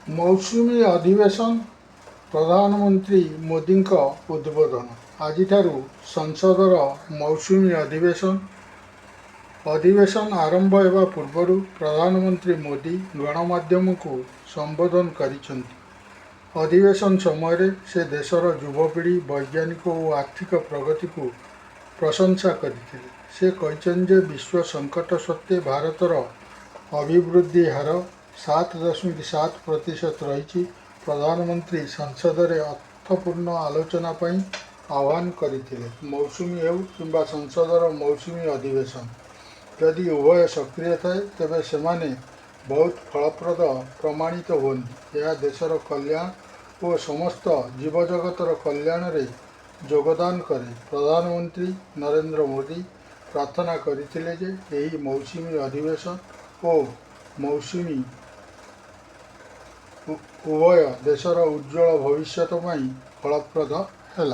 मौसुमी अधिवेशन प्रधानमंत्री मोदी उद्बोधन आज संसदर मौसुमी अधिवेशन आरंभ होगा पूर्व प्रधानमंत्री मोदी गणमाध्यम को संबोधन करिसेंति। अधिवेशन समय से देशर युवपीढ़ी वैज्ञानिक और आर्थिक प्रगति को प्रशंसा करते। से कहते विश्व संकट सत्वे भारतर अभिवृद्धि हार 7.7% रही। प्रधानमंत्री संसद में अर्थपूर्ण आलोचना पर आह्वान करते। मौसुमी हो कि संसदर मौसुमी अधिवेशन यदि उभय सक्रिय थाए तेबे सेमाने बहुत फलप्रद प्रमाणित होती। यह देशर कल्याण और समस्त जीवजगतर कल्याण रे योगदान करे। प्रधानमंत्री नरेंद्र मोदी प्रार्थना करथिले जे एही मौसुमी अधिवेशन और मौसुमी उभय देशर उज्ज्वल भविष्य फलप्रद है।